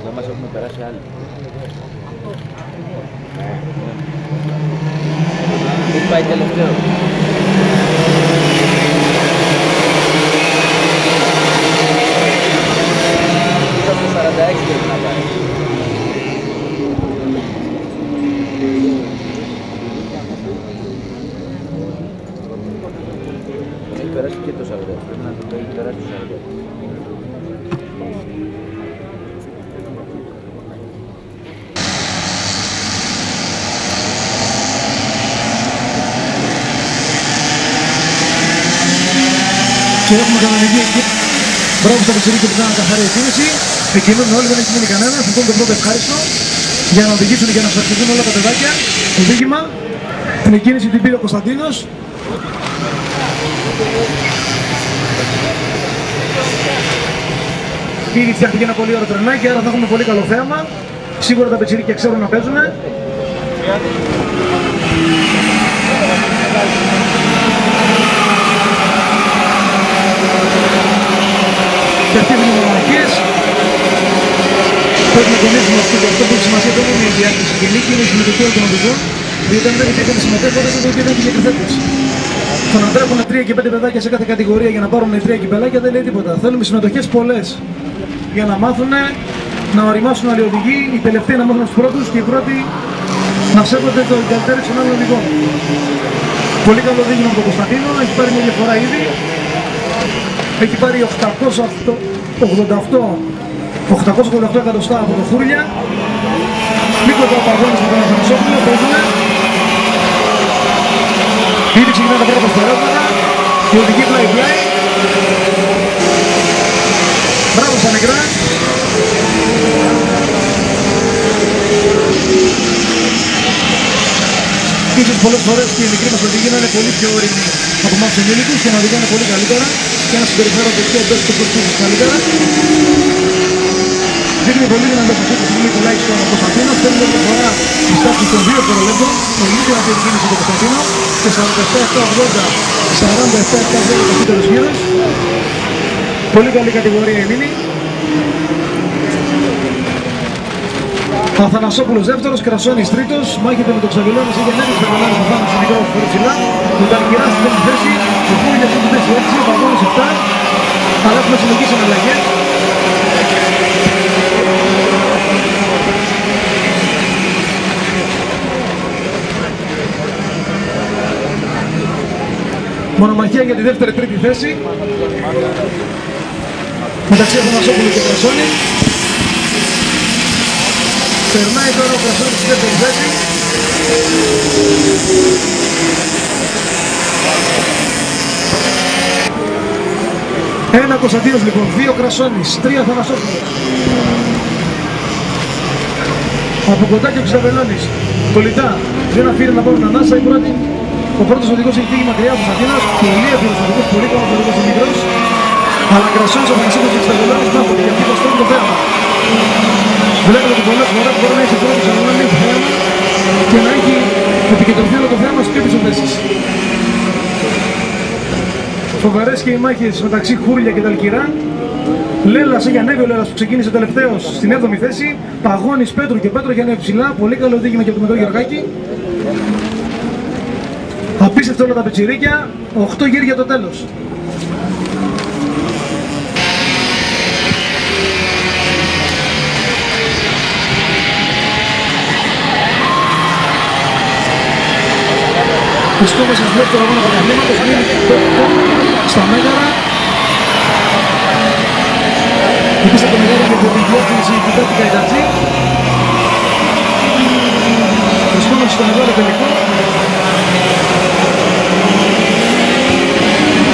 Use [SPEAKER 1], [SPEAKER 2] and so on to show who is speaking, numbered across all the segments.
[SPEAKER 1] Να μας έχουμε περάσει άλλοι. Πού πάει τελευταίο? Ήταν στο 46 πρέπει να πάει. Έχει περάσει και το 40. Πρέπει να το έχει περάσει το 40.
[SPEAKER 2] Και έχουμε κανονική. Μπράβο στα πιτσιρίκια που κάνουν καθαρή εκκίνηση. Εκκινούν όλοι, δεν έχει μείνει κανένα. Θα πούμε το πρώτο ευχάριστο για να οδηγήσουν και να σαρκωθούν όλα τα παιδάκια. Το δίγημα. Την εκκίνηση την πήρε ο Κωνσταντίνος. Ήδη φτιάχτηκε ένα πολύ ωραίο τρενάκι, άρα θα έχουμε πολύ καλό θέαμα. Σίγουρα τα πιτσιρίκια ξέρουν να παίζουν. Και αυτοί είναι οι μονομαχίες. Πρέπει να τονίσουμε αυτό και αυτό που έχει σημασία δεν είναι η διάκριση και η συμμετοχή όλων των οδηγών, διότι αν δεν υπήρχαν συμμετέχοντες δεν υπήρχαν και εκριθέτες. Το να τρέχουν 3 και 5 παιδάκια σε κάθε κατηγορία για να πάρουν 3 κυπελάκια δεν λέει τίποτα. Θέλουμε συμμετοχές πολλές για να μάθουν να οριμάσουν άλλοι οδηγοί, οι τελευταίοι να μάθουν τους πρώτους και οι πρώτοι να σέβονται το καλύτερο των άλλων οδηγών. Πολύ καλό δίγημα από τον Κωνσταντίνο, έχει πάρει μια διαφορά ήδη. Έχει πάρει 888 εκατοστά από το Χούρλια. Λίγο το απαγώνες με τον Αθανασόπουλο, παίζουνε. Ήδη ξεκινά τα πρώτα στερεότατα. Η οδηγή πλάι-πλάι. Μπράβο στα νεκρά. Ίσως πολλές φορές και οι μικροί μας οδηγοί να είναι πολύ πιο όριμοι από εμάς τους ενήλικους και να οδηγάνε πολύ καλύτερα και να συμπεριφέρονται πιο μπες και προσθέσεις καλύτερα. Δείχνει πολύ δυνατός αυτή τη στιγμή τουλάχιστον ο Κωνσταντίνος. Θέλει μια φορά στις τάξεις των 2 δευτερολέπτων. Το ίδιο αυτή την κίνηση του Κωνσταντίνο και 47-80, 47-80 ο ταχύτερος γύρος. Πολύ καλή κατηγορία η Μίνη. Αθανασόπουλος δεύτερος, Κρασόνης τρίτος, μάχεται με τον Ξαβελώνης, είχε ανέβει στο Ξαβελώνης που πάνω στο μικρό φορή ψηλά, ο Ταλκυράς στην πρώτη θέση, ο Φούλιας στην θέση 6, ο Παγώνης 7, αλλά έχουμε συνεχίσει με αλλαγές. Μονομαχία για τη δεύτερη-τρίτη θέση, μεταξύ Αθανασόπουλου και Κρασόνη. Περνάει τώρα ο Κρασόνης στη δεύτερη θέση. 1 Κωνσταντίνος λοιπόν, 2 Κρασόνης, 3 Αθανασόπουλος. Από κοντά και ο Ξαβελώνης. Κολλητά, δεν αφήνει να πάρουν ανάσα η πρώτη. Ο πρώτος οδηγός έχει φύγει μακριά από τους Αθήνας. Πολύ εύκολος οδηγός, πολύ καλός οδηγός ο μικρός. Αλλά Κρασόνης, ο Αθανασόπουλος και ο Ξαβελώνης μάθονται για αυτό το θέαμα. Βλέπετε ότι πολλές φορές μπορεί να έχει πρώτος αλλά να μην έχει θέαμα και να έχει επικεντρωθεί όλο το θέαμα στις πιο πίσω θέσεις. Φοβερές και οι μάχες μεταξύ Χούρλια και Ταλκυρά. Λέλας έχει ανέβει ο Λέλας που ξεκίνησε τελευταίος στην 7η θέση. Παγώνης, Πέτρου και Πέτρο έχει ανέβει ψηλά. Πολύ καλό δίγημα και από το μικρό Γεωργάκη. Απίστευτο όλα τα πετσιρίκια. 8 γύρια το τέλος. Βρισκόμαστε στο δεύτερο αγώνα πρωταθλήματος, στα Μέγαρα. Πίσω το μεγάλο και την διεύθυνση του Πέττη Καϊτατζή. Βρισκόμαστε στο μεγάλο τελικό.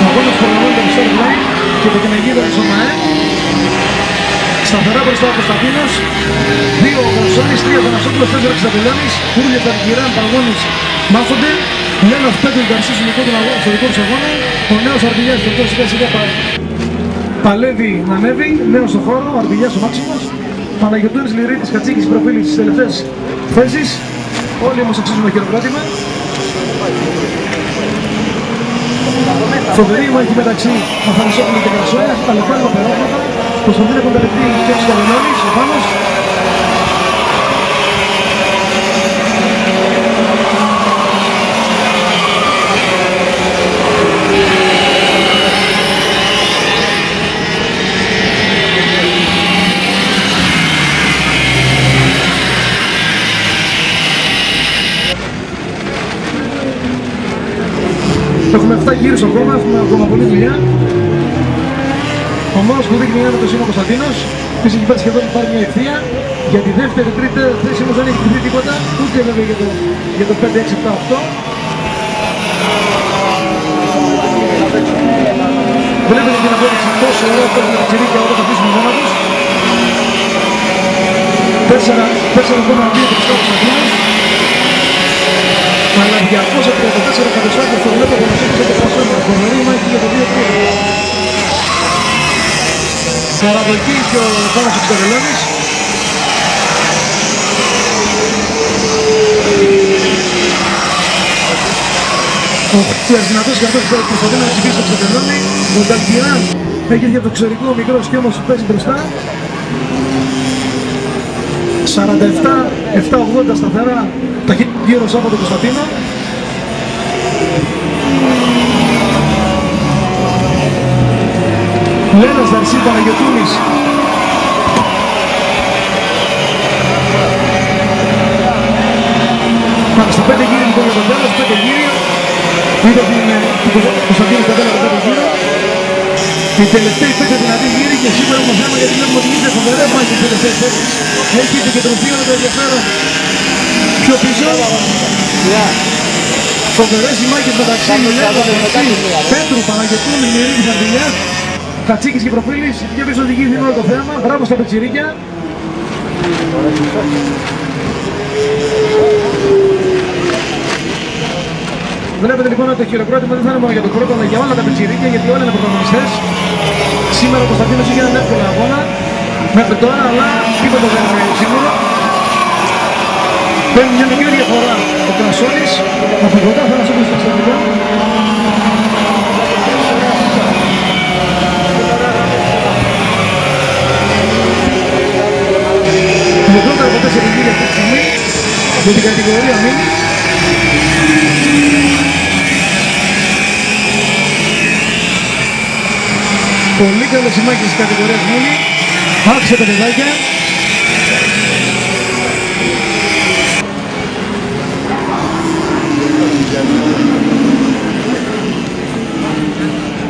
[SPEAKER 2] Ο αγώνας προλαμβάνεται από Start Line και το κυνηγίδα του ΟΜΑΕ. Σταθερά μπροστά ο Κωνσταντίνος. 2 ο Κονσόνης, 3 ο Θανασόπουλος, 4 ο Ξαπελώνης. Κούρλια, Ταρκυράν, Παγώνης, Μάφονται. Λένας Πέτρου Γκαρσίου στο δικό τους αγώνα. Ο νέος Αρβιλιάς, το οποίο σιγά σιγά παλεύει να ανέβει. Νέος στο χώρο, ο Αρβιλιάς ο Μάξιμος. Παναγιωτούρης, Λυρίτης, Κατσίκης, Προφίλης στις τελευταίες θέσεις. Όλοι όμως αξίζουν το χειροκρότημα. Φοβερή μάχη μεταξύ Αθανασόπουλου και Κρασόια, τα λεπτά περάσματα. Κωνσταντίνα Κονταλευτή και ο Σκαβελώνης, ο Πάνος. Έχουμε 7 γύρους ακόμα, έχουμε ακόμα πολλή δουλειά. Ο μόνος που δείχνει ένα το είναι ο Κωνσταντίνος. Επίσης έχει πάει σχεδόν πάρει μια ευθεία. Για τη δεύτερη, τρίτη θέση όμως δεν έχει κρυφθεί τίποτα. Ούτε βέβαια για το 5, 6, 7, 8. Βλέπετε την απόδειξη τόσο ωραία που έχουν τα τσιρίκια όταν θα αφήσουμε μόνα τους. 4,2 τρισκά ο Κωνσταντίνος. Αλλά 234 κατοσάκια στο βλέπω που μας έπαιζε το Πασόνα. Φοβερή μάχη για το 2-3. Σαραδοκής και ο Πάνος ο Ξαβελώνης. Ο Χτιας δυνατός και αυτός που προσπαθεί να ψηφίσει το Ξαβελώνη. Ο Ταλκυράν έχει για το εξωτερικό μικρός και όμως παίζει μπροστά. 47-7-80 σταθερά γύρω από τον Κωνσταντίνο. Λένας Δαρσί, Παναγιωτούνης. Πάμε στα 5 γύρια λοιπόν για τον τέλος, 5 γύρια. Είδα την Κωνσταντίνο στα 5 γύρια. Οι τελευταίοι 5 δυνατοί γύροι και σίγουρα έχουμε θέμα γιατί βλέπουμε ότι είναι φοβερές μάχες στις τελευταίες θέσεις. Έχει επικεντρωθεί όλο το ενδιαφέρον πιο πίσω. Φοβερές οι μάχες μεταξύ Πέτρου, Παναγιωτούνη, Μυρίδης, Αρβιλιάς, Κατσίκης και Προφίλης. Και πίσω οδηγεί όλο το θέμα. Μπράβο στα πετσιρίκια. Βλέπετε λοιπόν ότι το χειροκρότημα δεν θα είναι μόνο για τον πρώτο αλλά για όλα τα πετσιρίκια γιατί όλοι είναι πρωταγωνιστές. Σήμερα ο Κωνσταντίνος είχε έναν εύκολο αγώνα μέχρι τώρα, αλλά τίποτα δεν είναι σίγουρο. Παίρνει μια μικρή διαφορά ο Κρασόνης από κοντά θα μας έπρεπε στα εξωτερικά. Λιγότερα από 4 γύρια αυτή τη στιγμή με την κατηγορία μήνυ. Πολύ καλές οι μάχες της κατηγορίας μήνυ. Άκουσε τα παιδάκια.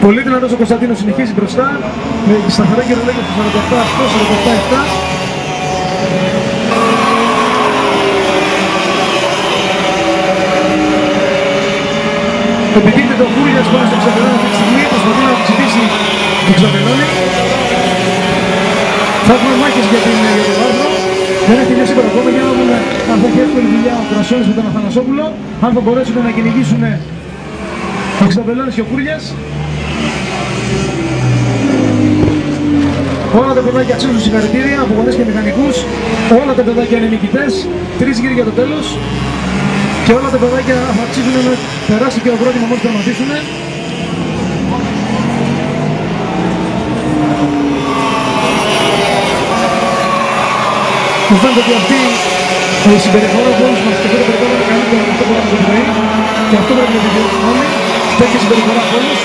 [SPEAKER 2] Πολύ δυνατός ο Κωνσταντίνος συνεχίζει μπροστά με σταθερά γυρολόγια του 47-8, 47-7. Επιτύχεται το Κούλιας πάνω στο Ξαβελώνη αυτή τη στιγμή, προσπαθεί να ψηφίσει τον Ξαβελώνη. Θα έχουμε μάχες για τον Βάρδρο. Δεν έχει τελειώσει ακόμα για να δούμε αν θα έχει εύκολη δουλειά ο Κρασόνης με τον Αθανασόπουλο, αν θα μπορέσουν να κυνηγήσουν ο Ξαβελώνης και ο Κούλιας. Όλα τα παιδάκια αξίζουν συγχαρητήρια από γονείς και μηχανικούς. Όλα τα παιδάκια είναι νικητές. 3 γύρια για το τέλος. Και όλα τα παιδάκια θα αξίζουν να περάσει και ο πρώτο μόλις θα μαθήσουν. Μου φαίνεται ότι αυτή η συμπεριφορά από όλους μας και αυτό το περιβάλλον είναι καλύτερο από αυτό που έχουμε ζωή. Και αυτό πρέπει να επιβιώσουμε όλοι. Τέτοια συμπεριφορά από όλους.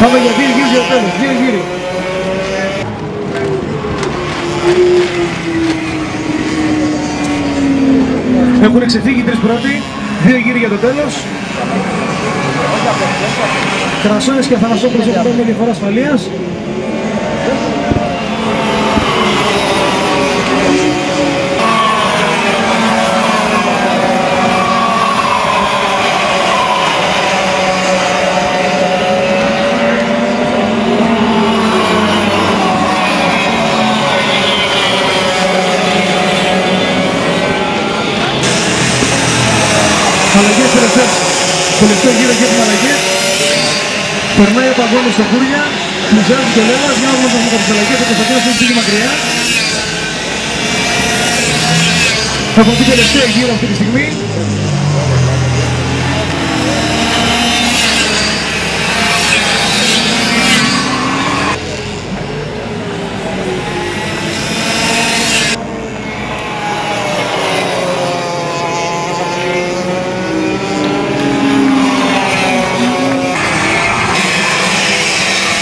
[SPEAKER 2] Πάμε για 2 γύρους για το τέλος. 2 γύροι. Έχουν ξεφύγει οι 3 πρώτοι. 2 γύροι για το τέλος. Κρασόνης και Αθανασόπουλος έχουν πάρει μια διαφορά ασφαλείας. Αλλαγές τελευταίο γύρο και την αλλαγή. Περνάει ο Παγκώνης στο Κούρια, πλησιάζει το Λέβας, μια όμως με τις αλλαγές, ο Κωνσταντίνος είναι πήγε μακριά. Από την τελευταία γύρο αυτή τη στιγμή.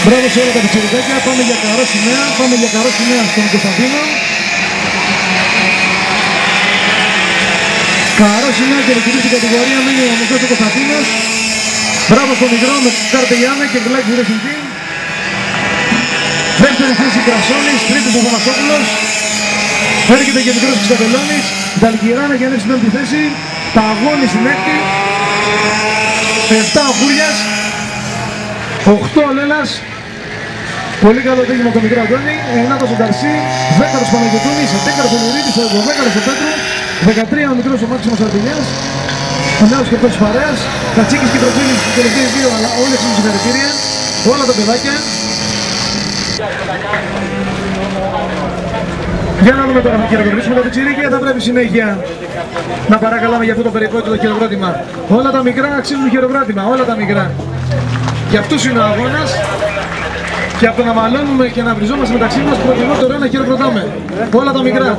[SPEAKER 2] Μπράβο σε όλα τα πιτσιρικάκια, πάμε για καρό σημαία, στον Κωνσταντίνο. Καρό σημαία και ρεκουμπή στην κατηγορία, μένει ο μικρός ο Κωνσταντίνος. Μπράβο στο μικρό με Καρτεγιάννε και Γκλάκης Racing Team. Δεύτερη θέση Κρασόνης, τρίτος ο Θανασόπουλος. Έρχεται και ο μικρός Χρυσταπελώνης. Νταλκυράννα για στην πέμπτη θέση. Παγώνη στην έκτη. 7 ο Κούριας. 8 ο Λέλας. Πολύ καλό τέγημα το μικρό Αντώνη. 9ος ο Νταρσί. 10ος ο Παναγιωτούνης. 11ος ο Λουρίδης. 12ος ο Πέτρου. 13 ο μικρός ο Μάξιμος Αρτιλιάς. Ο νέος και της παρέας. Κατσίκης και Τροφίλης στους τελευταίους δύο, αλλά όλες είναι συγχαρητήρια. Όλα τα παιδάκια. Για να δούμε τώρα να χειροκροτήσουμε τα πιτσιρίκια, θα πρέπει συνέχεια να παρακαλάμε για αυτό το περιπέτειο χειροκρότημα. Όλα τα μικρά αξίζουν χειροκρότημα, όλα τα μικρά. Για αυτούς είναι ο αγώνας και από το να μαλώνουμε και να βριζόμαστε μεταξύ μας προτιμώ το ωραίο να χειροκροτάμε. Όλα τα μικρά.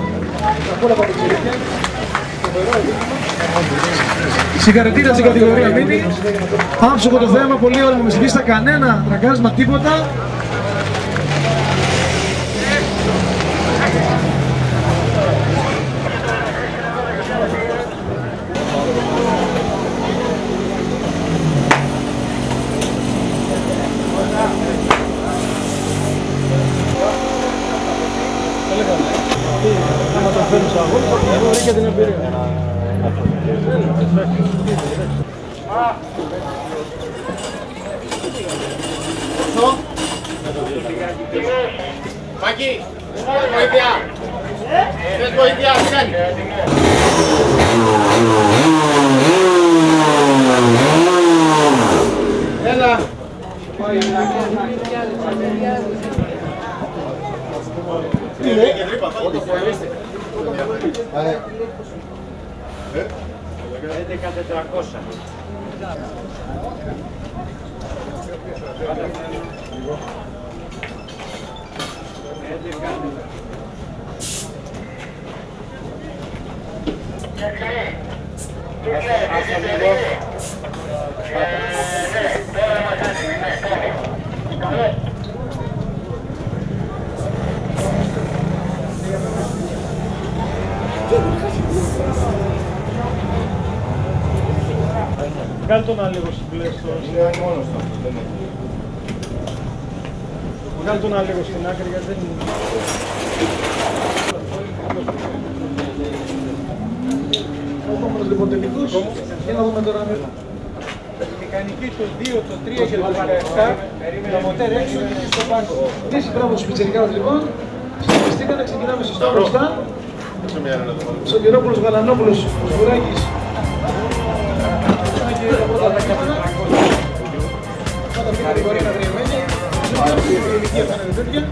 [SPEAKER 2] Συγχαρητήρια στην κατηγορία Μίνι. Άψογο το θέμα, πολύ όριμο με στην πίστα, κανένα τραγκάσμα, τίποτα. Άμα το φέρνεις στο αγώνα, θα μπορεί και την εμπειρία.
[SPEAKER 3] Μάκη, βοήθεια! Θες βοήθεια, τι κάνει? Έλα! Τι είναι? 11.400.
[SPEAKER 2] Βγάλει τον άλλο λίγο στην Βγάλει τον άλλο λίγο στην άκρη γιατί δεν είναι. Έχουμε λοιπόν τελικούς. Για να δούμε τώρα. Η μηχανική το 2, το 3 και το 17. Το μοτέρ έξω και στο πάγκο. Δύση μπράβο στους πιτσιρικάδες λοιπόν. Συνεχιστήκανε, ξεκινάμε σωστά μπροστά. Σωτηρόπουλος, Γαλανόπουλος, Σκουράκης. Πάντα μια κατηγορία κατριεμένη. Η ηλικία θα είναι τέτοια.